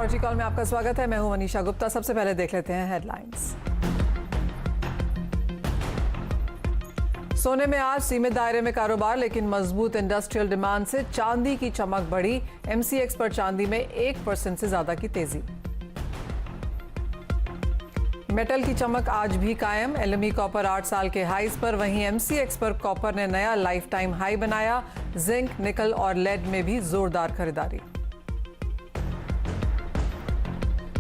Commodity call में आपका स्वागत है। मैं हूं मनीषा गुप्ता। सबसे पहले देख लेते हैं हेडलाइंस। सोने में आज सीमित दायरे में कारोबार, लेकिन मजबूत इंडस्ट्रियल डिमांड से चांदी की चमक बढ़ी। एमसीएक्स पर चांदी में 1% से ज्यादा की तेजी। मेटल की चमक आज भी कायम। एलएमई कॉपर 8 साल के हाईज पर, वहीं एमसीएक्स पर कॉपर ने नया लाइफ टाइम हाई बनाया। जिंक, निकल और लेड में भी जोरदार खरीदारी।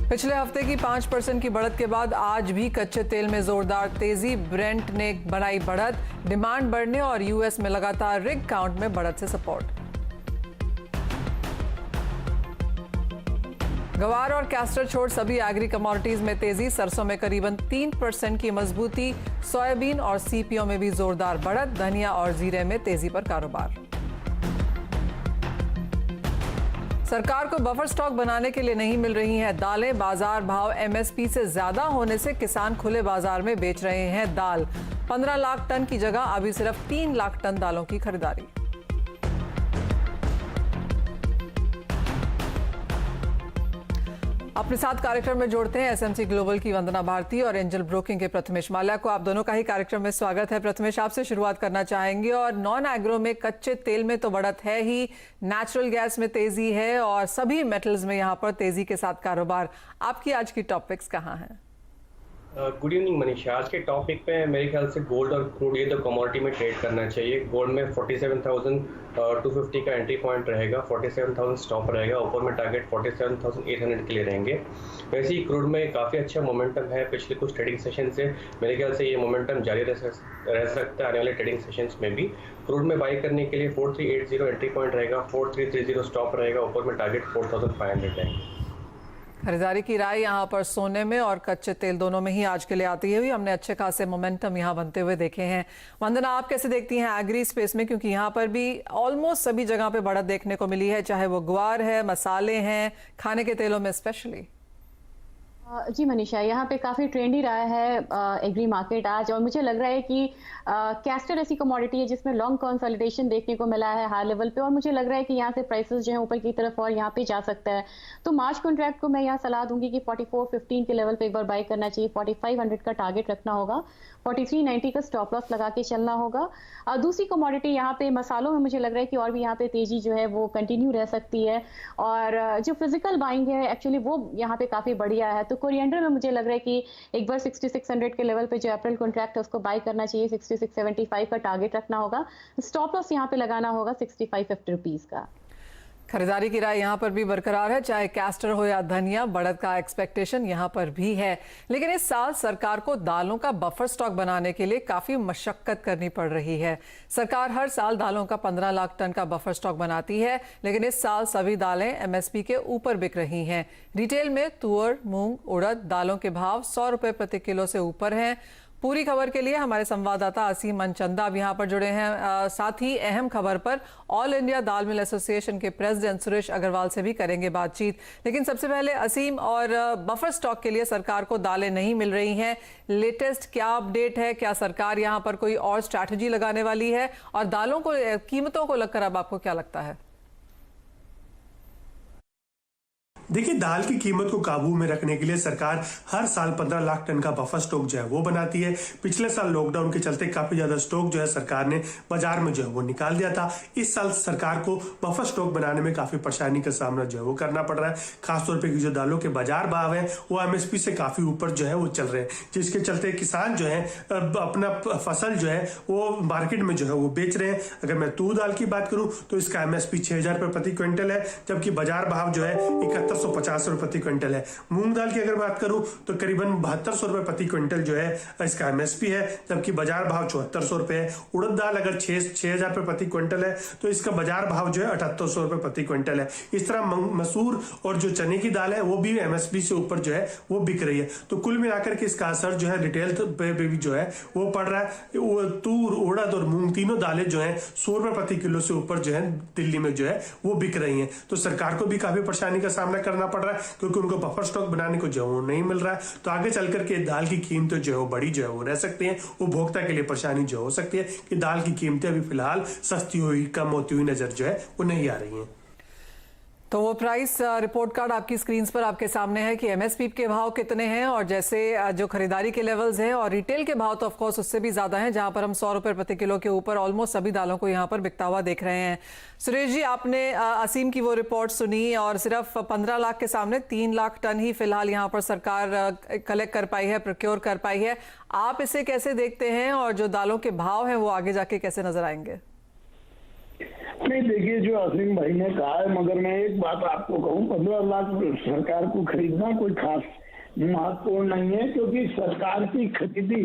पिछले हफ्ते की 5% की बढ़त के बाद आज भी कच्चे तेल में जोरदार तेजी। ब्रेंट ने बनाई बढ़त, डिमांड बढ़ने और यूएस में लगातार रिग काउंट में बढ़त से सपोर्ट। गवार और कैस्टर छोड़ सभी एग्री कमोडिटीज में तेजी। सरसों में करीबन 3% की मजबूती। सोयाबीन और सीपीओ में भी जोरदार बढ़त। धनिया और जीरे में तेजी पर कारोबार। सरकार को बफर स्टॉक बनाने के लिए नहीं मिल रही हैं दालें। बाजार भाव एमएसपी से ज्यादा होने से किसान खुले बाजार में बेच रहे हैं दाल। 15 लाख टन की जगह अभी सिर्फ 3 लाख टन दालों की खरीदारी। अपने साथ कार्यक्रम में जोड़ते हैं एसएमसी ग्लोबल की वंदना भारती और एंजल ब्रोकिंग के प्रथमेश माल्या को। आप दोनों का ही कार्यक्रम में स्वागत है। प्रथमेश, आपसे शुरुआत करना चाहेंगे। और नॉन एग्रो में कच्चे तेल में तो बढ़त है ही, नेचुरल गैस में तेजी है और सभी मेटल्स में यहाँ पर तेजी के साथ कारोबार। आपकी आज की टॉपिक्स कहाँ हैं? Good evening Manisha. आज के टॉपिक पे मेरे ख्याल से गोल्ड और क्रूड, ये तो कमोडिटी में ट्रेड करना चाहिए। गोल्ड में 47,250 का एंट्री पॉइंट रहेगा, 47,000 स्टॉप रहेगा, ऊपर में टारगेट 47,800 के लिए रहेंगे। वैसे ही क्रूड में काफ़ी अच्छा मोमेंटम है पिछले कुछ ट्रेडिंग सेशन से। मेरे ख्याल से ये मोमेंटम जारी रह सकता है आने वाले ट्रेडिंग सेशंस में भी। क्रूड में बाई करने के लिए 4380 एंट्री पॉइंट रहेगा, 4330 स्टॉप रहेगा, ऊपर में टारगेट 4500 रहेंगे। खरीदारी की राय यहाँ पर सोने में और कच्चे तेल दोनों में ही आज के लिए आती है। हमने अच्छे खासे मोमेंटम यहाँ बनते हुए देखे हैं। वंदना, आप कैसे देखती हैं एग्री स्पेस में, क्योंकि यहाँ पर भी ऑलमोस्ट सभी जगह पे बढ़त देखने को मिली है, चाहे वो ग्वार है, मसाले हैं, खाने के तेलों में स्पेशली। जी मनीषा, यहाँ पे काफ़ी ट्रेंडी रहा है एग्री मार्केट आज, और मुझे लग रहा है कि कैस्टर ऐसी कमोडिटी है जिसमें लॉन्ग कंसोलिडेशन देखने को मिला है हाई लेवल पे, और मुझे लग रहा है कि यहाँ से प्राइसेस जो है ऊपर की तरफ और यहाँ पे जा सकता है। तो मार्च कॉन्ट्रैक्ट को मैं यहाँ सलाह दूंगी कि 4415 के लेवल पे एक बार बाई करना चाहिए। 4500 का टारगेट रखना होगा, 4390 का स्टॉप लॉस लगा के चलना होगा। दूसरी कमोडिटी यहाँ पे मसालों में मुझे लग रहा है कि और भी यहाँ पे तेजी जो है वो कंटिन्यू रह सकती है, और जो फिजिकल बाइंग है एक्चुअली वो यहाँ पे काफ़ी बढ़िया है। तो कोरिएंडर में मुझे लग रहा है कि एक बार 6600 के लेवल पे जो अप्रैल कॉन्ट्रैक्ट है उसको बाई करना चाहिए। 6675 का टारगेट रखना होगा, स्टॉप लॉस यहाँ पे लगाना होगा 6550 रुपीज का। खरीदारी की राय यहाँ पर भी बरकरार है, चाहे कैस्टर हो या धनिया। बढ़त का एक्सपेक्टेशन यहाँ पर भी है, लेकिन इस साल सरकार को दालों का बफर स्टॉक बनाने के लिए काफी मशक्कत करनी पड़ रही है। सरकार हर साल दालों का 15 लाख टन का बफर स्टॉक बनाती है, लेकिन इस साल सभी दालें एमएसपी के ऊपर बिक रही हैं। रिटेल में तुअर, मूंग, उड़द दालों के भाव 100 रुपए प्रति किलो से ऊपर हैं। पूरी खबर के लिए हमारे संवाददाता असीम मनचंदा अब यहाँ पर जुड़े हैं। साथ ही अहम खबर पर ऑल इंडिया दाल मिल एसोसिएशन के प्रेसिडेंट सुरेश अग्रवाल से भी करेंगे बातचीत। लेकिन सबसे पहले असीम, और बफर स्टॉक के लिए सरकार को दालें नहीं मिल रही हैं, लेटेस्ट क्या अपडेट है? क्या सरकार यहाँ पर कोई और स्ट्रैटेजी लगाने वाली है? और दालों को, कीमतों को लगकर अब आपको क्या लगता है? देखिए, दाल की कीमत को काबू में रखने के लिए सरकार हर साल 15 लाख टन का बफर स्टॉक जो है वो बनाती है। पिछले साल लॉकडाउन के चलते काफी ज्यादा स्टॉक जो है सरकार ने बाजार में जो है वो निकाल दिया था। इस साल सरकार को बफर स्टॉक बनाने में काफी परेशानी का सामना जो है वो करना पड़ रहा है। खासतौर पर जो दालों के बाजार भाव है वो एमएसपी से काफी ऊपर जो है वो चल रहे हैं, जिसके चलते किसान जो है अपना फसल जो है वो मार्केट में जो है वो बेच रहे हैं। अगर मैं तूर दाल की बात करूं तो इसका एमएसपी 6000 रुपए प्रति क्विंटल है, जबकि बाजार भाव जो है 7150 रुपए प्रति क्विंटल है। मूंग दाल की अगर बात करूं तो करीबन 7200 रुपए प्रति क्विंटल जो है इसका एमएसपी है, जबकि बाजार भाव 7400 रुपए है। उड़द दाल अगर 6000 रुपए प्रति क्विंटल है तो इसका बाजार भाव जो है 7800 रुपए प्रति क्विंटल है। इस तरह मसूर और जो चने की दाल है वो भी एमएसपी से ऊपर जो है वो बिक रही है। तो कुल मिलाकर के इसका असर जो है रिटेल पे भी जो है वो पड़ रहा है। वो तूर, उड़द और मूंग तीनों दालें जो है 100 रुपए प्रति किलो से ऊपर जो है दिल्ली में जो है वो बिक रही है। तो सरकार को भी काफी परेशानी का सामना करना पड़ रहा है, क्योंकि उनको बफर स्टॉक बनाने को जो है नहीं मिल रहा है। तो आगे चल करके दाल की कीमतें जो है वो बड़ी जो है वो रह सकती हैं। उपभोक्ता के लिए परेशानी जो हो सकती है कि दाल की कीमतें अभी फिलहाल सस्ती हुई, कम होती हुई नजर जो है वो नहीं आ रही हैं। तो वो प्राइस रिपोर्ट कार्ड आपकी स्क्रीन पर आपके सामने है कि एमएसपी के भाव कितने हैं और जैसे जो खरीदारी के लेवल्स हैं और रिटेल के भाव तो ऑफ कोर्स उससे भी ज्यादा हैं, जहां पर हम 100 रुपए प्रति किलो के ऊपर ऑलमोस्ट सभी दालों को यहां पर बिकता हुआ देख रहे हैं। सुरेश जी, आपने असीम की वो रिपोर्ट सुनी और सिर्फ 15 लाख के सामने 3 लाख टन ही फिलहाल यहाँ पर सरकार कलेक्ट कर पाई है, प्रोक्योर कर पाई है। आप इसे कैसे देखते हैं और जो दालों के भाव हैं वो आगे जाके कैसे नजर आएंगे? नहीं, देखिए जो असीम भाई ने कहा है, मगर मैं एक बात आपको कहूँ, 15 लाख सरकार को खरीदना कोई खास महत्वपूर्ण नहीं है, क्योंकि सरकार की खरीदी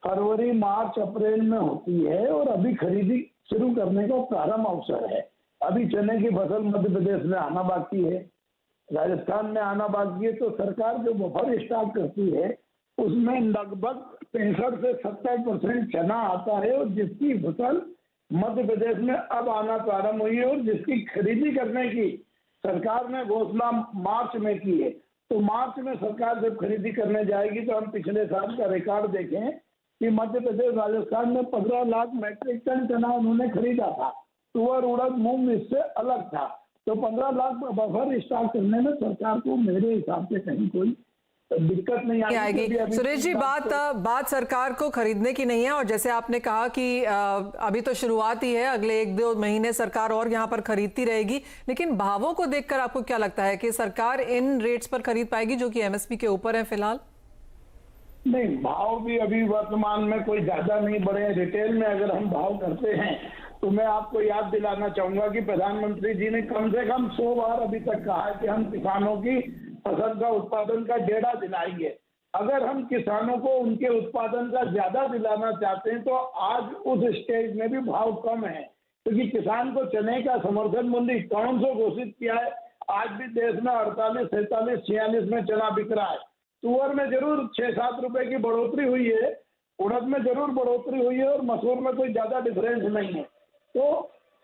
फरवरी मार्च अप्रैल में होती है और अभी खरीदी शुरू करने का प्रारंभ अवसर है। अभी चने की फसल मध्य प्रदेश में आना बाकी है, राजस्थान में आना बाकी है, तो सरकार जो बफर स्टॉक करती है उसमें लगभग 65 से 70% चना आता है और जिसकी फसल मध्य प्रदेश में अब आना प्रारंभ हुई है और जिसकी खरीदी करने की सरकार ने घोषणा मार्च में की है। तो मार्च में सरकार जब खरीदी करने जाएगी तो हम पिछले साल का रिकॉर्ड देखें कि मध्य प्रदेश राजस्थान में 15 लाख मैट्रिक टन चना उन्होंने खरीदा था। तुअर, उड़द, मूंग इससे अलग था। तो 15 लाख बफर स्टॉक करने में सरकार को मेरे हिसाब से कहीं कोई दिक्कत नहीं आएगी। सुरेश जी, बात सरकार को खरीदने की नहीं है और जैसे आपने कहा कि अभी तो शुरुआत ही है, अगले 1-2 महीने सरकार और यहाँ पर खरीदती रहेगी, लेकिन भावों को देखकर आपको क्या लगता है कि सरकार इन रेट्स पर खरीद पाएगी जो कि एमएसपी के ऊपर है फिलहाल? नहीं, भाव भी अभी वर्तमान में कोई ज्यादा नहीं बढ़े। रिटेल में अगर हम भाव करते हैं तो मैं आपको याद दिलाना चाहूंगा कि प्रधानमंत्री जी ने कम से कम 100 बार अभी तक कहा है कि हम किसानों की फसल का उत्पादन का डेढ़ा दिलाएंगे। अगर हम किसानों को उनके उत्पादन का ज्यादा दिलाना चाहते हैं तो आज उस स्टेज में भी भाव कम है, क्योंकि किसान को चने का समर्थन मूल्य 5100 घोषित किया है। आज भी देश में 48, 47, 46 में चना बिक रहा है। तुअर में जरूर 6-7 रुपए की बढ़ोतरी हुई है, उड़द में जरूर बढ़ोतरी हुई है और मसूर में कोई ज्यादा डिफरेंस नहीं है। तो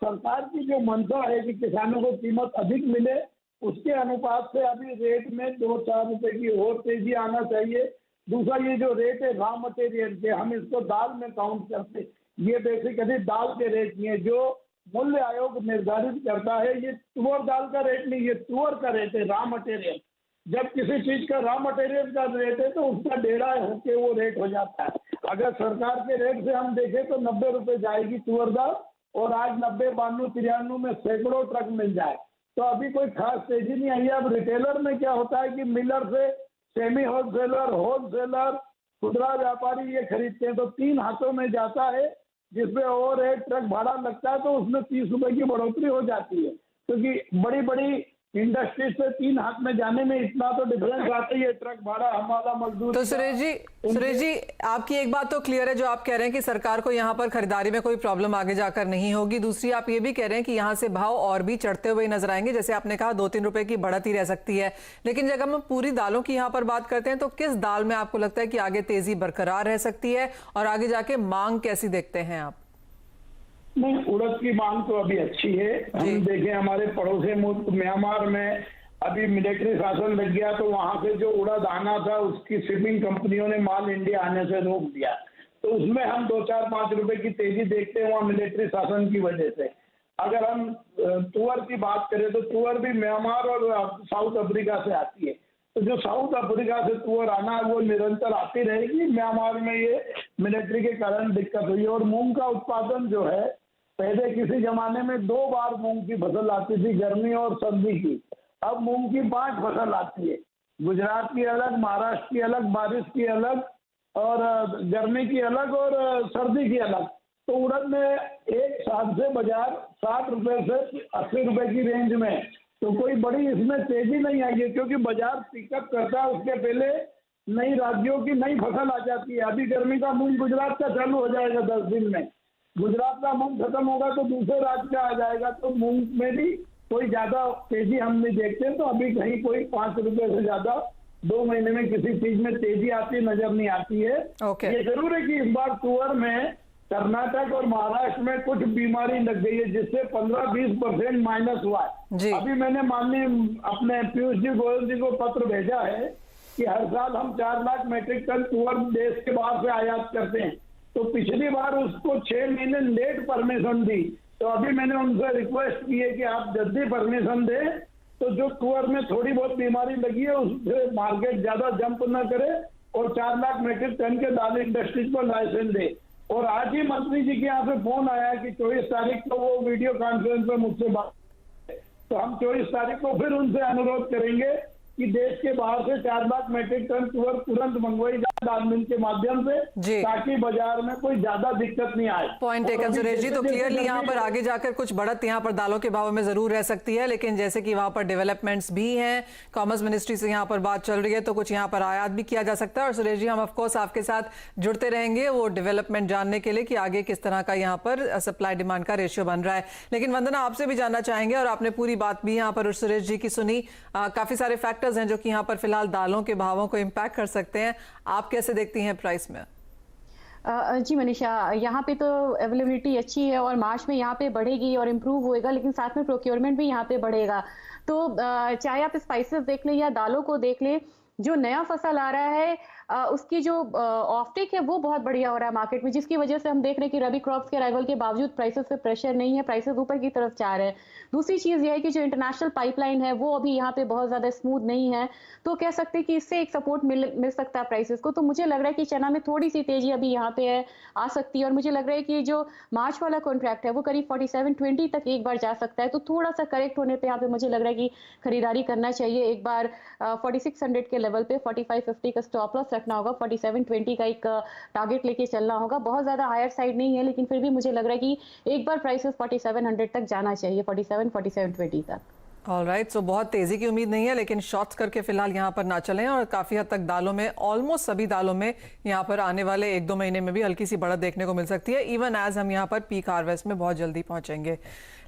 सरकार की जो मंशा है कि किसानों को कीमत अधिक मिले, उसके अनुपात से अभी रेट में 2-4 रुपए की और तेजी आना चाहिए। दूसरा, ये जो रेट है रॉ मटेरियल के, हम इसको दाल में काउंट करते, ये बेसिकली दाल के रेट नहीं है। जो मूल्य आयोग निर्धारित करता है ये तुअर दाल का रेट नहीं, ये तुअर का रेट है, रॉ मटेरियल। जब किसी चीज का रॉ मटेरियल का रेट है तो उसका डेढ़ा होके वो रेट हो जाता है। अगर सरकार के रेट से हम देखें तो 90 रुपए जाएगी तुअर दाल और आज 90, 92, 93 में सैकड़ों ट्रक मिल जाए। तो अभी कोई खास तेजी नहीं आई है। अब रिटेलर में क्या होता है कि मिलर से सेमी होलसेलर, होलसेलर, खुदरा व्यापारी ये खरीदते हैं, तो 3 हाथों में जाता है जिसमें ओवर हेड ट्रक भाड़ा लगता है, तो उसमें 30 रुपए की बढ़ोतरी हो जाती है, क्योंकि बड़ी बड़ी इंडस्ट्री से 3 हाथ में जाने में इतना तो डिफरेंस आता ही है, ट्रक भाड़ा, हमारा मजदूर। तो सुरेश जी, आपकी एक बात तो क्लियर है जो आप कह रहे हैं कि सरकार को यहाँ पर खरीदारी में कोई प्रॉब्लम आगे जाकर नहीं होगी। दूसरी, आप ये भी कह रहे हैं कि यहाँ से भाव और भी चढ़ते हुए नजर आएंगे, जैसे आपने कहा 2-3 रुपए की बढ़त ही रह सकती है। लेकिन जब हम पूरी दालों की यहाँ पर बात करते हैं तो किस दाल में आपको लगता है कि आगे तेजी बरकरार रह सकती है और आगे जाके मांग कैसी देखते हैं आप? नहीं, उड़द की मांग तो अभी अच्छी है। हम देखें हमारे पड़ोसी मुल्क म्यांमार में अभी मिलिट्री शासन लग गया, तो वहां से जो उड़द आना था उसकी शिपिंग कंपनियों ने माल इंडिया आने से रोक दिया। तो उसमें हम 2-4-5 रुपए की तेजी देखते हैं वहाँ मिलिट्री शासन की वजह से। अगर हम तुअर की बात करें तो तुअर भी म्यांमार और साउथ अफ्रीका से आती है। तो जो साउथ अफ्रीका से तुअर आना है वो निरंतर आती रहेगी। म्यांमार में ये मिलिट्री के कारण दिक्कत हुई। और मूंग का उत्पादन जो है, पहले किसी जमाने में 2 बार मूंग की फसल आती थी, गर्मी और सर्दी की। अब मूंग की 5 फसल आती है। गुजरात की अलग, महाराष्ट्र की अलग, बारिश की अलग और गर्मी की अलग और सर्दी की अलग। तो उड़द में एक साल से बाजार 60 रुपए से 80 रुपए की रेंज में, तो कोई बड़ी इसमें तेजी नहीं आई है, क्योंकि बाजार पिकअप करता है। उसके पहले नई राज्यों की नई फसल आ जाती है। अभी गर्मी का मूंग गुजरात का चालू हो जाएगा 10 दिन में। गुजरात का मूंग खत्म होगा तो दूसरे राज्य का आ जाएगा। तो मूंग में भी कोई ज्यादा तेजी हम नहीं देखते। तो अभी कहीं कोई 5 रुपए से ज्यादा 2 महीने में किसी चीज में तेजी आती नजर नहीं आती है। ये जरूर है कि इस बार तुअर में कर्नाटक और महाराष्ट्र में कुछ बीमारी लग गई है, जिससे 15-20% माइनस हुआ है। अभी मैंने माननीय अपने पीयूष जी गोयल जी को पत्र भेजा है कि हर साल हम 4 लाख मेट्रिक टन तुअर देश के बाहर से आयात करते हैं। तो पिछली बार उसको 6 महीने लेट परमिशन दी, तो अभी मैंने उनसे रिक्वेस्ट की है कि आप जल्दी परमिशन दें, तो जो कुंवर में थोड़ी बहुत बीमारी लगी है उससे मार्केट ज्यादा जंप न करे और 4 लाख मीट्रिक टन के दाल इंडस्ट्रीज को लाइसेंस दे। और आज ही मंत्री जी के यहाँ पे फोन आया कि 24 तारीख को वो वीडियो कॉन्फ्रेंस में मुझसे बात, तो हम 24 तारीख को फिर उनसे अनुरोध करेंगे कि देश के बाहर से 4 लाख मीट्रिक टन कुंवर तुरंत मंगवाई जाए दाल मिल के माध्यम से, ताकि बाजार में कोई ज्यादा दिक्कत नहीं आए। Point taken Suresh ji. तो क्लियरली यहाँ पर आगे जाकर कुछ बढ़त यहाँ पर दालों के भाव में जरूर रह सकती है, लेकिन जैसे कि वहां पर डेवलपमेंट्स भी हैं, कॉमर्स मिनिस्ट्री से यहाँ पर बात चल रही है, तो कुछ यहाँ पर आयात भी किया जा सकता है। और सुरेश जी, हम ऑफकोर्स आपके साथ जुड़ते रहेंगे वो डेवलपमेंट जानने के लिए कि आगे किस तरह का यहाँ पर सप्लाई डिमांड का रेशियो बन रहा है। लेकिन वंदना, आपसे भी जानना चाहेंगे, और आपने पूरी बात भी यहाँ पर सुरेश जी की सुनी, काफी सारे फैक्टर्स हैं जो कि यहाँ पर फिलहाल दालों के भावों को इम्पैक्ट कर सकते हैं। आप कैसे देखती हैं प्राइस में? जी मनीषा, यहाँ पे तो अवेलेबिलिटी अच्छी है और मार्च में यहाँ पे बढ़ेगी और इम्प्रूव होएगा, लेकिन साथ में प्रोक्योरमेंट भी यहाँ पे बढ़ेगा। तो चाहे आप स्पाइसेस देख लें या दालों को देख लें, जो नया फसल आ रहा है उसकी जो ऑफटेक है वो बहुत बढ़िया हो रहा है मार्केट में, जिसकी वजह से हम देख रहे हैं कि रबी क्रॉप्स के अराइवल के बावजूद प्राइसेस पे प्रेशर नहीं है, प्राइसेस ऊपर की तरफ जा रहे हैं। दूसरी चीज ये है कि जो इंटरनेशनल पाइपलाइन है वो अभी यहाँ पे बहुत ज्यादा स्मूथ नहीं है, तो कह सकते हैं कि इससे एक सपोर्ट मिल सकता है प्राइसेस को। तो मुझे लग रहा है कि चना में थोड़ी सी तेजी अभी यहाँ पे है, आ सकती है, और मुझे लग रहा है कि जो मार्च वाला कॉन्ट्रैक्ट है वो करीब 4720 तक एक बार जा सकता है। तो थोड़ा सा करेक्ट होने पे यहाँ पे मुझे लग रहा है कि खरीदारी करना चाहिए। एक बार 4600 के लेवल पे 4550 का स्टॉप लॉस रखना होगा, 4720 का एक टारगेट लेके चलना होगा। बहुत ज्यादा हायर साइड नहीं है, लेकिन फिर भी मुझे लग रहा है कि एक बार प्राइसेस 4700 तक जाना चाहिए, 4720 तक। ऑलराइट, सो बहुत तेजी की उम्मीद नहीं है, लेकिन शॉर्ट्स करके फिलहाल यहाँ पर ना चलें। और काफी हद तक दालों में, ऑलमोस्ट सभी दालों में यहाँ पर आने वाले 1-2 महीने में भी हल्की सी बढ़त देखने को मिल सकती है, इवन एज हम यहाँ पर पीक हार्वेस्ट में बहुत जल्दी पहुंचेंगे।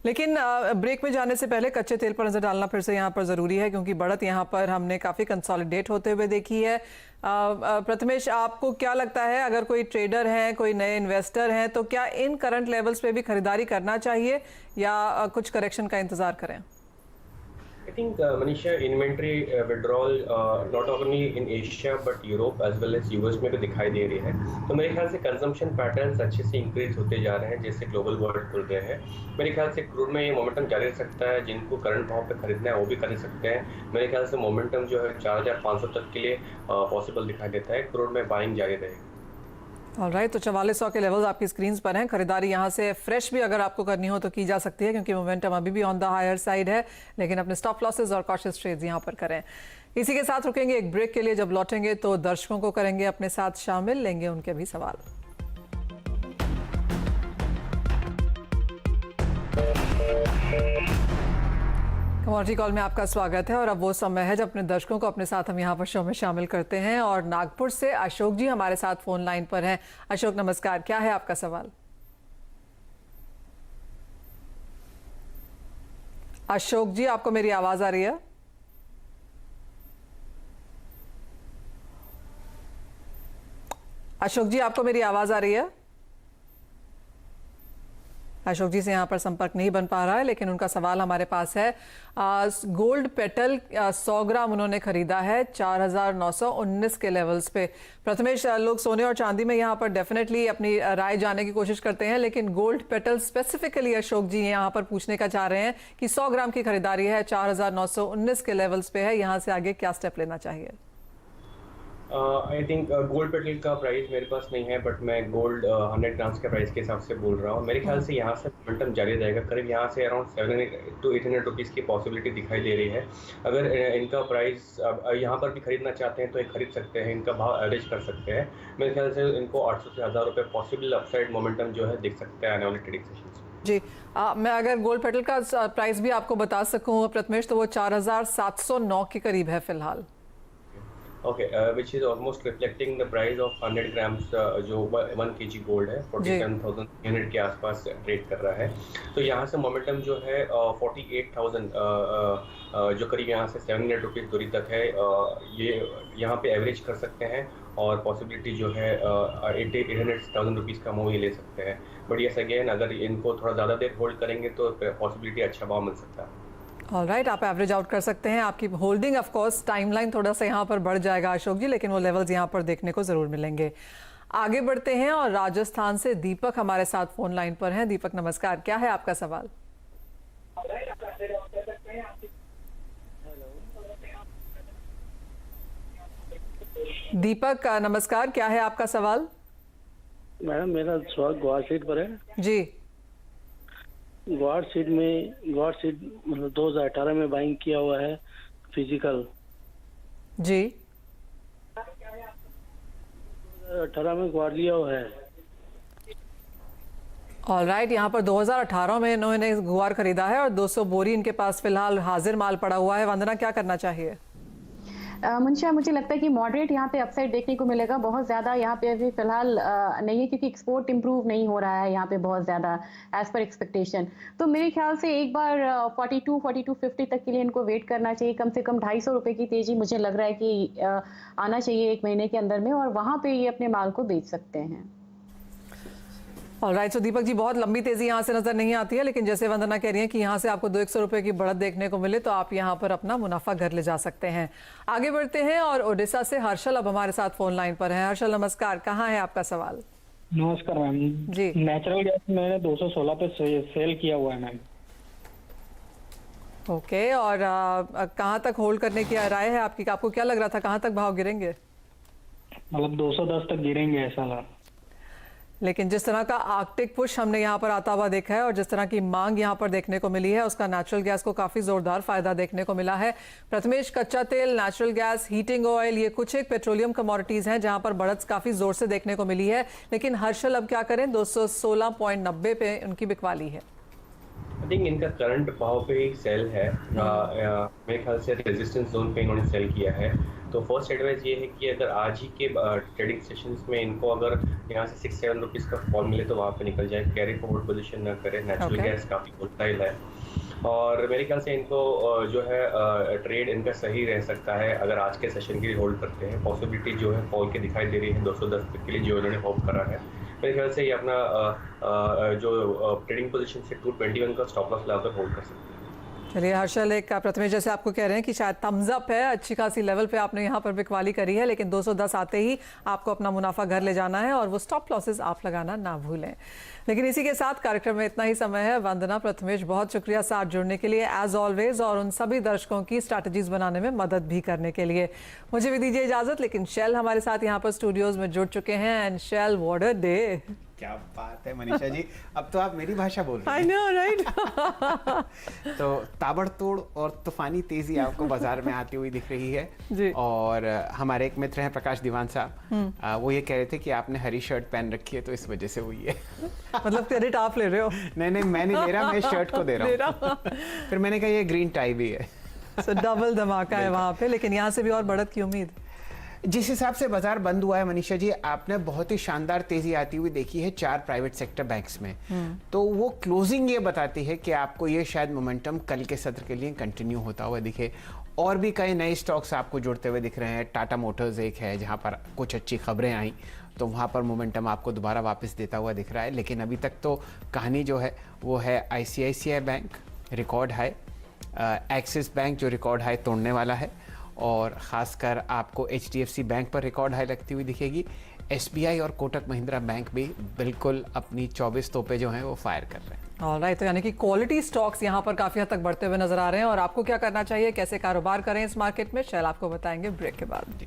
लेकिन ब्रेक में जाने से पहले कच्चे तेल पर नजर डालना फिर से यहाँ पर जरूरी है, क्योंकि बढ़त यहाँ पर हमने काफी कंसोलिडेट होते हुए देखी है। प्रथमेश, आपको क्या लगता है, अगर कोई ट्रेडर है, कोई नए इन्वेस्टर हैं, तो क्या इन करंट लेवल्स पे भी खरीदारी करना चाहिए या कुछ करेक्शन का इंतजार करें? I think Manisha, inventory withdrawal not only in Asia but Europe as well as US में भी दिखाई दे रही है। तो मेरे ख्याल से कंजम्पशन पैटर्न्स अच्छे से इंक्रीज होते जा रहे हैं जैसे ग्लोबल वर्ल्ड खुल गए हैं। मेरे ख्याल से क्रूड में ये मोमेंटम जारी रह सकता है, जिनको करंट भाव पे खरीदना है वो भी कर सकते हैं। मेरे ख्याल से मोमेंटम जो है 4500 तक के लिए पॉसिबल दिखाई देता है, क्रूड में बाइंग जारी रहेगी। ऑलराइट, तो 4400 के लेवल्स आपकी स्क्रीन पर हैं। खरीदारी यहाँ से फ्रेश भी अगर आपको करनी हो तो की जा सकती है, क्योंकि मोमेंटम अभी भी ऑन द हायर साइड है, लेकिन अपने स्टॉप लॉसेस और कॉशियस ट्रेड्स यहाँ पर करें। इसी के साथ रुकेंगे एक ब्रेक के लिए। जब लौटेंगे तो दर्शकों को करेंगे अपने साथ शामिल, लेंगे उनके भी सवाल। कमोडिटी कॉल में आपका स्वागत है, और अब वो समय है जब अपने दर्शकों को अपने साथ हम यहाँ पर शो में शामिल करते हैं। और नागपुर से अशोक जी हमारे साथ फोन लाइन पर हैं। अशोक नमस्कार, क्या है आपका सवाल? अशोक जी, आपको मेरी आवाज आ रही है? अशोक जी, आपको मेरी आवाज आ रही है? अशोक जी से यहाँ पर संपर्क नहीं बन पा रहा है, लेकिन उनका सवाल हमारे पास है। गोल्ड पेटल 100 ग्राम उन्होंने खरीदा है 4919 के लेवल्स पे। प्रथमेश, लोग सोने और चांदी में यहाँ पर डेफिनेटली अपनी राय जानने की कोशिश करते हैं, लेकिन गोल्ड पेटल स्पेसिफिकली अशोक जी यहाँ पर पूछने का चाह रहे हैं कि 100 ग्राम की खरीदारी है, 4919 के लेवल्स पे है, यहाँ से आगे क्या स्टेप लेना चाहिए? आई थिंक गोल्ड पेटल का प्राइस मेरे पास नहीं है, बट मैं गोल्ड 100 ग्राम्स के प्राइस के हिसाब से बोल रहा हूँ। मेरे ख्याल से यहाँ से मोमेंटम जारी रहेगा, करीब यहाँ से अराउंड 700 to 800 रुपीज़ की पॉसिबिलिटी दिखाई दे रही है। अगर इनका प्राइस यहाँ पर भी खरीदना चाहते हैं तो एक खरीद सकते हैं, इनका भाव एवरेज कर सकते हैं। मेरे ख्याल से इनको 800 से 1000 रुपये पॉसिबल अपसाइड मोमेंटम जो है दिख सकता है आने वाले ट्रेडिंग सेशंस में। जी, मैं अगर गोल्ड पेटल का प्राइस भी आपको बता सकूँ प्रथमेश, तो वो 4709 के करीब है फिलहाल। Okay, which is almost reflecting the price of 100 grams जो 1 kg गोल्ड है 47,300 के आसपास ट्रेड कर रहा है। तो यहाँ से मोमेंटम जो है 48,000 जो करीब यहाँ से 700 रुपीज़ दूरी तक है, ये यहाँ पे एवरेज कर सकते हैं, और पॉसिबिलिटी जो है 800,000 रुपीज़ का मूव ये ले सकते हैं। बट यस अगेन, अगर इनको थोड़ा ज़्यादा देर होल्ड करेंगे तो पॉसिबिलिटी अच्छा भाव मिल सकता है। ऑलराइट, आप एवरेज आउट कर सकते हैं। आपकी होल्डिंग ऑफ कोर्स टाइमलाइन थोड़ा सा यहाँ पर बढ़ जाएगा अशोक जी, लेकिन वो लेवल्स यहाँ पर देखने को जरूर मिलेंगे। आगे बढ़ते हैं और राजस्थान से दीपक हमारे साथ फोन लाइन पर हैं। दीपक नमस्कार, क्या है आपका सवाल? दीपक नमस्कार, क्या है आपका सवाल? मैडम मेरा सवाल गुवाहाटी सीट पर है। जी, गुवाहाटी सीट मतलब 2018 में बाइंग किया हुआ है फिजिकल। जी, 2018 में गुवाहाटी लिया हुआ है। ऑलराइट। यहाँ पर 2018 में इन्होंने गुआर खरीदा है और 200 बोरी इनके पास फिलहाल हाजिर माल पड़ा हुआ है। वंदना, क्या करना चाहिए? मुंशिया, मुझे लगता है कि मॉडरेट यहाँ पे अपसाइड देखने को मिलेगा। बहुत ज्यादा यहाँ पे अभी फिलहाल नहीं है, क्योंकि एक्सपोर्ट इंप्रूव नहीं हो रहा है यहाँ पे बहुत ज्यादा एज पर एक्सपेक्टेशन। तो मेरे ख्याल से एक बार 42-42.50 तक के लिए इनको वेट करना चाहिए। कम से कम 250 रुपए की तेजी मुझे लग रहा है कि आना चाहिए एक महीने के अंदर में, और वहां पे ये अपने माल को बेच सकते हैं। ऑलराइट। सो दीपक जी, बहुत लंबी तेजी यहाँ से नजर नहीं आती है, लेकिन जैसे वंदना कह रही है कि यहाँ से आपको 200 रुपए की बढ़त देखने को मिले तो आप यहाँ पर अपना मुनाफा घर ले जा सकते हैं। आगे बढ़ते हैं और ओडिशा से हर्षल अब हमारे साथ फोन लाइन पर हैं। हर्षल नमस्कार, कहाँ है आपका सवाल? नमस्कार मैम जी। नेचुरल गैस मैंने 216 पे सेल किया हुआ है मैम। ओके, और कहाँ तक होल्ड करने की राय है आपकी? आपको क्या लग रहा था कहाँ तक भाव गिरेंगे? मतलब 210 तक गिरेंगे ऐसा लगा। लेकिन जिस तरह का आर्कटिक पुश हमने यहाँ पर आता हुआ देखा है और जिस तरह की मांग यहाँ पर देखने को मिली है, उसका नेचुरल गैस को काफी जोरदार फायदा देखने को मिला है। प्रथमेश, कच्चा तेल, नेचुरल गैस, हीटिंग ऑयल, ये कुछ एक पेट्रोलियम कमोडिटीज हैं जहां पर बढ़त काफी जोर से देखने को मिली है। लेकिन हर्षल अब क्या करें? 216.90 पे उनकी बिकवाली है। आई थिंक इनका करंट भाव पे ही सेल है। मेरे ख्याल से रेजिस्टेंस जोन पे इन्होंने सेल किया है। तो फर्स्ट एडवाइस ये है कि अगर आज ही के ट्रेडिंग सेशंस में इनको अगर यहाँ से 6-7 रुपीज़ का फॉल मिले तो वहाँ पे निकल जाए। कैरी फॉरवर्ड पोजीशन ना करें। नेचुरल गैस काफ़ी वोलेटाइल है और मेरे ख्याल से इनको जो है ट्रेड इनका सही रह सकता है अगर आज के सेशन के लिए होल्ड करते हैं। पॉसिबिलिटी जो है फॉल के दिखाई दे रही है 210 तक के लिए जो इन्होंने होप करा है। मेरे ख्याल से ये अपना जो ट्रेडिंग पोजीशन से 221 का स्टॉप लॉस लगाकर होल्ड कर सकते हैं। चलिए हर्षल, एक प्रथमेश जैसे आपको कह रहे हैं कि शायद थम्स अप है, अच्छी खासी लेवल पे आपने यहाँ पर बिकवाली करी है, लेकिन 210 आते ही आपको अपना मुनाफा घर ले जाना है और वो स्टॉप लॉसेस आप लगाना ना भूलें। लेकिन इसी के साथ कार्यक्रम में इतना ही समय है। वंदना, प्रथमेश, बहुत शुक्रिया साथ जुड़ने के लिए एज ऑलवेज और उन सभी दर्शकों की स्ट्रैटेजीज बनाने में मदद भी करने के लिए। मुझे भी दीजिए इजाजत, लेकिन शैल हमारे साथ यहाँ पर स्टूडियोज में जुड़ चुके हैं। And shall, what a day! क्या बात है मनीषा जी, अब तो आप मेरी भाषा बोल रही I हैं। know, right? तो ताबड़तोड़ और तूफानी तेजी आपको बाजार में आती हुई दिख रही है जी। और हमारे एक मित्र हैं प्रकाश दीवान साहब, वो ये कह रहे थे कि आपने हरी शर्ट पहन रखी है तो इस वजह से हुई है। मतलब क्रेडिट आप ले रहे हो? नहीं, मैं नहीं ले रहा, मैं इस शर्ट को दे रहा हूँ। फिर मैंने कहा ये ग्रीन टाई भी है। So, डबल धमाका है वहां पे, लेकिन यहाँ से भी और बढ़त की उम्मीद। जिस हिसाब से बाजार बंद हुआ है मनीषा जी, आपने बहुत ही शानदार तेजी आती हुई देखी है 4 प्राइवेट सेक्टर बैंक्स में। तो वो क्लोजिंग ये बताती है कि आपको ये शायद मोमेंटम कल के सत्र के लिए कंटिन्यू होता हुआ दिखे। और भी कई नए स्टॉक्स आपको जुड़ते हुए दिख रहे हैं। टाटा मोटर्स एक है जहां पर कुछ अच्छी खबरें आई तो वहां पर मोमेंटम आपको दोबारा वापस देता हुआ दिख रहा है। लेकिन अभी तक तो कहानी जो है वो है ICICI bank record high, axis bank जो रिकॉर्ड हाई तोड़ने वाला है, और ख़ासकर आपको HDFC बैंक पर रिकॉर्ड हाई लगती हुई दिखेगी। SBI और कोटक महिंद्रा बैंक भी बिल्कुल अपनी 24 तोपे जो हैं वो फायर कर रहे हैं। ऑलराइट, तो यानी कि क्वालिटी स्टॉक्स यहाँ पर काफी हद तक बढ़ते हुए नजर आ रहे हैं। और आपको क्या करना चाहिए, कैसे कारोबार करें इस मार्केट में, शैल आपको बताएंगे ब्रेक के बाद।